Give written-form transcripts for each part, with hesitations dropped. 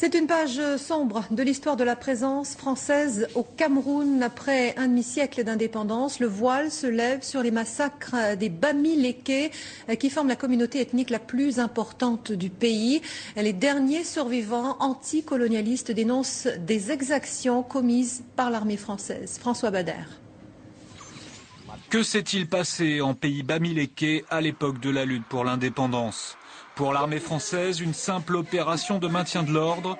C'est une page sombre de l'histoire de la présence française au Cameroun. Après un demi-siècle d'indépendance, le voile se lève sur les massacres des Bamileke qui forment la communauté ethnique la plus importante du pays. Les derniers survivants anticolonialistes dénoncent des exactions commises par l'armée française. François Bader. Que s'est-il passé en pays Bamileke à l'époque de la lutte pour l'indépendance? Pour l'armée française, une simple opération de maintien de l'ordre.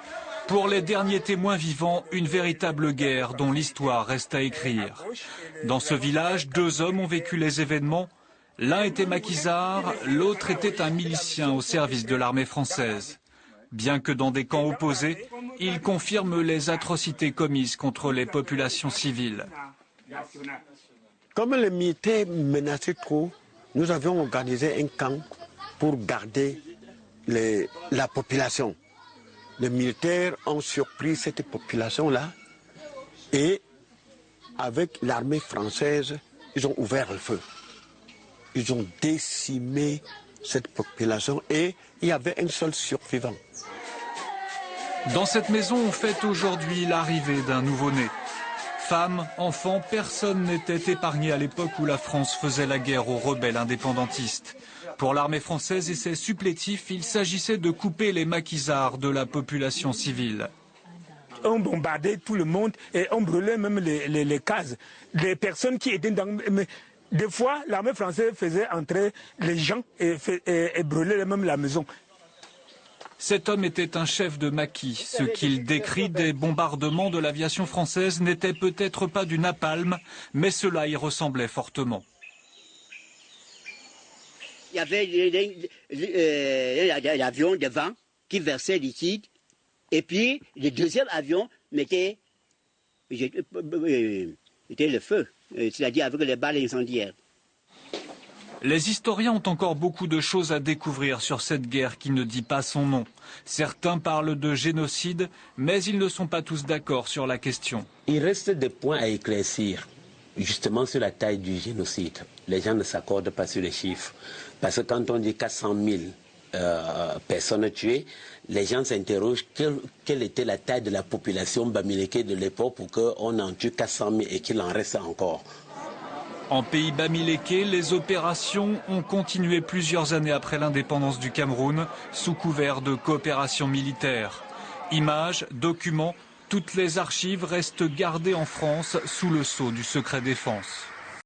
Pour les derniers témoins vivants, une véritable guerre dont l'histoire reste à écrire. Dans ce village, 2 hommes ont vécu les événements. L'un était maquisard, l'autre était un milicien au service de l'armée française. Bien que dans des camps opposés, ils confirment les atrocités commises contre les populations civiles. Comme les militaires menaçaient trop, nous avions organisé un camp pour garder la population. Les militaires ont surpris cette population-là et avec l'armée française, ils ont ouvert le feu. Ils ont décimé cette population et il y avait un seul survivant. Dans cette maison, on fête aujourd'hui l'arrivée d'un nouveau-né. Femmes, enfants, personne n'était épargné à l'époque où la France faisait la guerre aux rebelles indépendantistes. Pour l'armée française et ses supplétifs, il s'agissait de couper les maquisards de la population civile. On bombardait tout le monde et on brûlait même les cases. Les personnes qui étaient dans... Mais des fois, l'armée française faisait entrer les gens et brûlait même la maison. Cet homme était un chef de maquis. Ce qu'il décrit des bombardements de l'aviation française n'était peut-être pas du napalm, mais cela y ressemblait fortement. Il y avait l'avion devant qui versait liquide et puis le deuxième avion mettait le feu, c'est-à-dire avec les balles incendiaires. Les historiens ont encore beaucoup de choses à découvrir sur cette guerre qui ne dit pas son nom. Certains parlent de génocide, mais ils ne sont pas tous d'accord sur la question. Il reste des points à éclaircir, justement sur la taille du génocide. Les gens ne s'accordent pas sur les chiffres. Parce que quand on dit 400 000 personnes tuées, les gens s'interrogent quelle était la taille de la population bamileke de l'époque pour qu'on en tue 400 000 et qu'il en reste encore. En pays Bamileke, les opérations ont continué plusieurs années après l'indépendance du Cameroun, sous couvert de coopération militaire. Images, documents, toutes les archives restent gardées en France sous le sceau du secret défense.